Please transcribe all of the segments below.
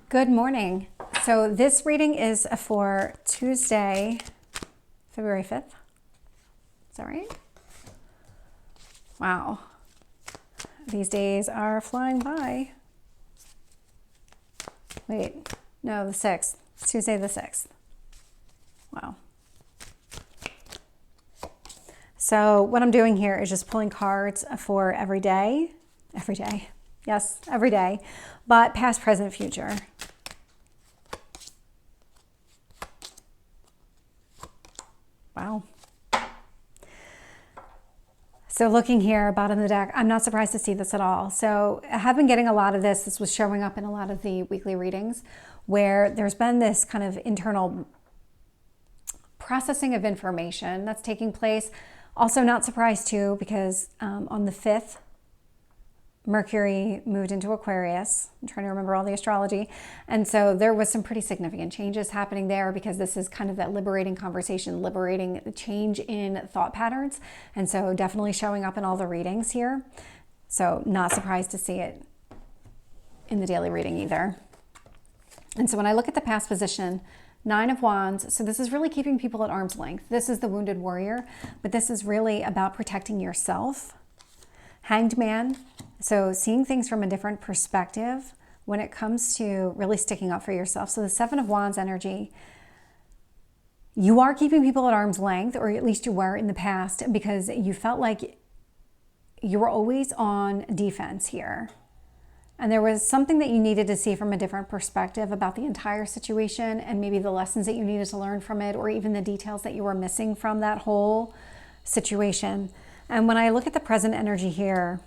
Good morning. So this reading is for Tuesday, February 5th. Is that right? Wow. These days are flying by. Wait, no, the 6th. It's Tuesday the 6th. Wow. So what I'm doing here is just pulling cards for every day. Every day. Yes, every day. But past, present, future. Wow. So looking here, bottom of the deck, I'm not surprised to see this at all. So I have been getting a lot of this. This was showing up in a lot of the weekly readings where there's been this kind of internal processing of information that's taking place. Also not surprised too, because on the 5th, Mercury moved into Aquarius. I'm trying to remember all the astrology. And so there was some pretty significant changes happening there because this is kind of that liberating conversation, liberating the change in thought patterns. And so definitely showing up in all the readings here. So not surprised to see it in the daily reading either. And so when I look at the past position, 9 of Wands, so this is really keeping people at arm's length. This is the wounded warrior, but this is really about protecting yourself. Hanged Man, so seeing things from a different perspective when it comes to really sticking up for yourself. So the 7 of Wands energy, you are keeping people at arm's length, or at least you were in the past, because you felt like you were always on defense here. And there was something that you needed to see from a different perspective about the entire situation and maybe the lessons that you needed to learn from it, or even the details that you were missing from that whole situation. And when I look at the present energy here,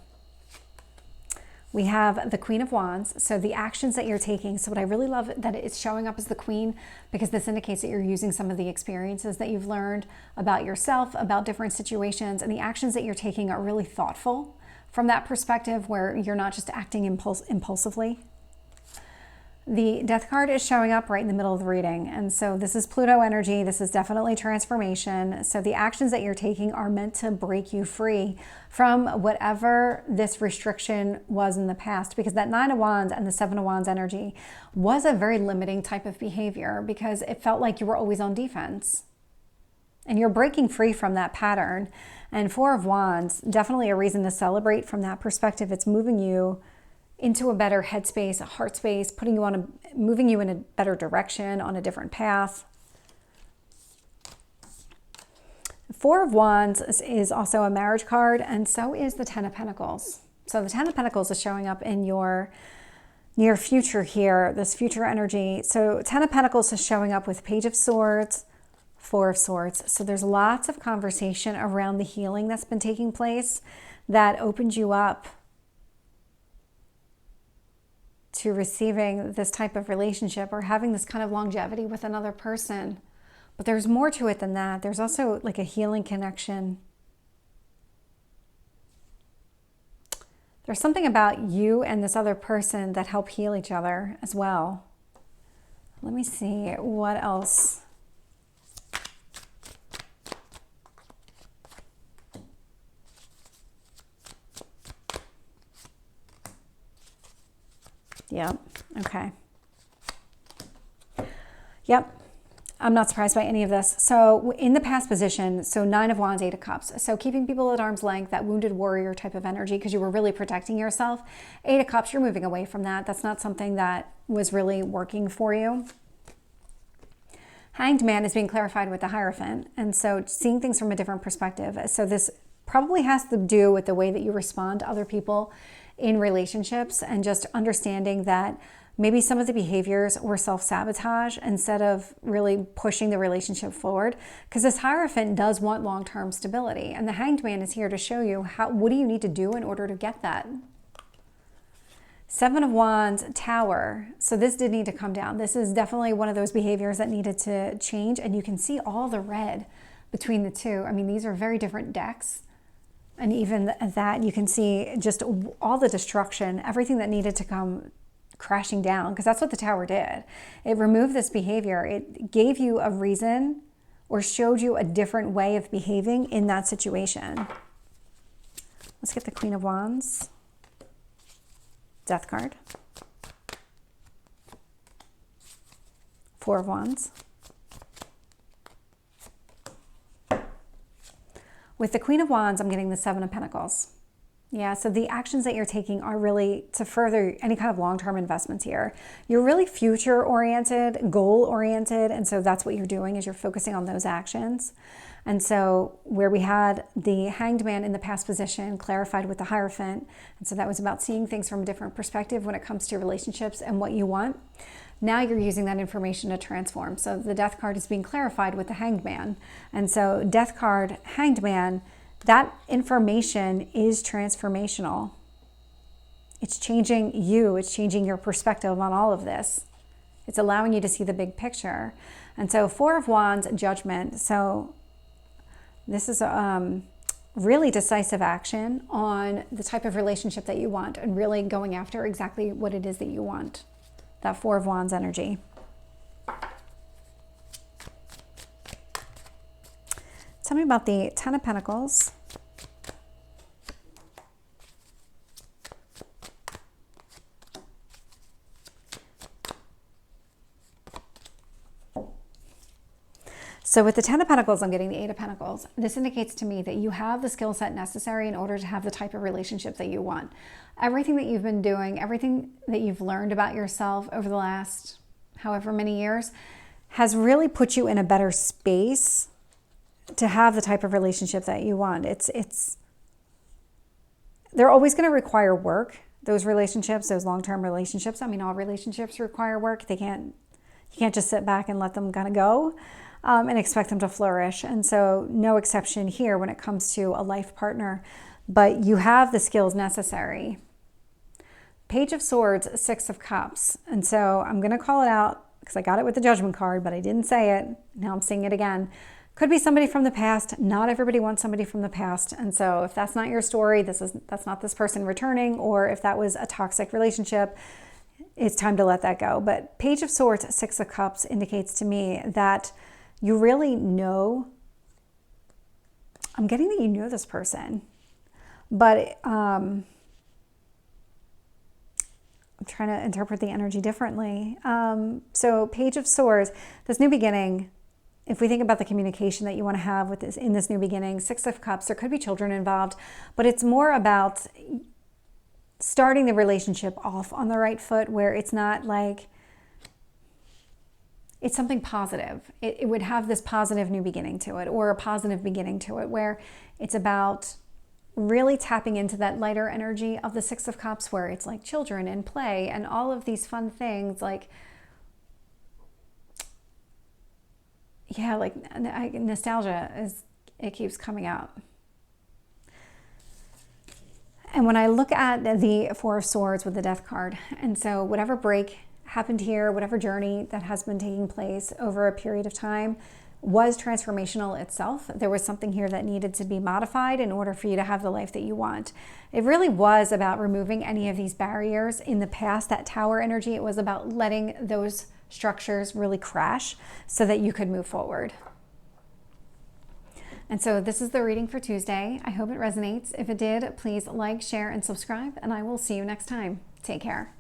we have the Queen of Wands, so the actions that you're taking. So what I really love that it's showing up as the Queen, because this indicates that you're using some of the experiences that you've learned about yourself, about different situations, and the actions that you're taking are really thoughtful from that perspective where you're not just acting impulsively. The Death card is showing up right in the middle of the reading. And so this is Pluto energy. This is definitely transformation. So the actions that you're taking are meant to break you free from whatever this restriction was in the past, because that 9 of Wands and the 7 of Wands energy was a very limiting type of behavior because it felt like you were always on defense. And you're breaking free from that pattern. And 4 of Wands, definitely a reason to celebrate from that perspective. It's moving you into a better headspace, a heart space, moving you in a better direction, on a different path. 4 of Wands is also a marriage card, and so is the 10 of Pentacles. So the 10 of Pentacles is showing up in your near future here, this future energy. So 10 of Pentacles is showing up with Page of Swords, 4 of Swords. So there's lots of conversation around the healing that's been taking place that opened you up to receiving this type of relationship or having this kind of longevity with another person. But there's more to it than that. There's also like a healing connection. There's something about you and this other person that help heal each other as well. Let me see what else. Yep. Okay. Yep. I'm not surprised by any of this. So in the past position, so 9 of Wands, 8 of Cups. So keeping people at arm's length, that wounded warrior type of energy, because you were really protecting yourself. 8 of Cups, you're moving away from that. That's not something that was really working for you. Hanged Man is being clarified with the Hierophant. And so seeing things from a different perspective. So this probably has to do with the way that you respond to other people in relationships, and just understanding that maybe some of the behaviors were self-sabotage instead of really pushing the relationship forward, because this Hierophant does want long-term stability, and the Hanged Man is here to show you what do you need to do in order to get that. 7 of Wands, Tower. So this did need to come down. This is definitely one of those behaviors that needed to change, and you can see all the red between the two. I mean, these are very different decks. And even that, you can see just all the destruction, everything that needed to come crashing down, because that's what the Tower did. It removed this behavior. It gave you a reason or showed you a different way of behaving in that situation. Let's get the Queen of Wands. Death card. Four of Wands. With the Queen of Wands, I'm getting the Seven of Pentacles. Yeah, so the actions that you're taking are really to further any kind of long-term investments here. You're really future-oriented, goal-oriented, and so that's what you're doing is you're focusing on those actions. And so where we had the Hanged Man in the past position clarified with the Hierophant, and so that was about seeing things from a different perspective when it comes to relationships and what you want. Now you're using that information to transform. So the Death card is being clarified with the Hanged Man. And so Death card, Hanged Man, that information is transformational. It's changing you. It's changing your perspective on all of this. It's allowing you to see the big picture. And so Four of Wands, Judgment. So this is really decisive action on the type of relationship that you want and really going after exactly what it is that you want. That Four of Wands energy. Tell me about the Ten of Pentacles. So with the Ten of Pentacles, I'm getting the Eight of Pentacles. This indicates to me that you have the skill set necessary in order to have the type of relationship that you want. Everything that you've been doing, everything that you've learned about yourself over the last however many years has really put you in a better space to have the type of relationship that you want. They're always going to require work. Those relationships, those long-term relationships. I mean, all relationships require work. You can't just sit back and let them kind of go. And expect them to flourish. And so no exception here when it comes to a life partner, but you have the skills necessary. Page of Swords, Six of Cups. And so I'm going to call it out because I got it with the Judgment card, but I didn't say it. Now I'm saying it again. Could be somebody from the past. Not everybody wants somebody from the past. And so if that's not your story, that's not this person returning, or if that was a toxic relationship, it's time to let that go. But Page of Swords, Six of Cups indicates to me that you really know, I'm getting that you know this person, but I'm trying to interpret the energy differently. So Page of Swords, this new beginning, if we think about the communication that you want to have with this in this new beginning, Six of Cups, there could be children involved, but it's more about starting the relationship off on the right foot where it's not like, it's something positive. It would have this positive new beginning to it, or a positive beginning to it, where it's about really tapping into that lighter energy of the Six of Cups, where it's like children and play and all of these fun things. Like, yeah, like nostalgia it keeps coming out. And when I look at the Four of Swords with the Death card, and so whatever break happened here, whatever journey that has been taking place over a period of time was transformational itself. There was something here that needed to be modified in order for you to have the life that you want. It really was about removing any of these barriers in the past, that Tower energy. It was about letting those structures really crash so that you could move forward. And so this is the reading for Tuesday. I hope it resonates. If it did, please like, share, and subscribe, and I will see you next time. Take care.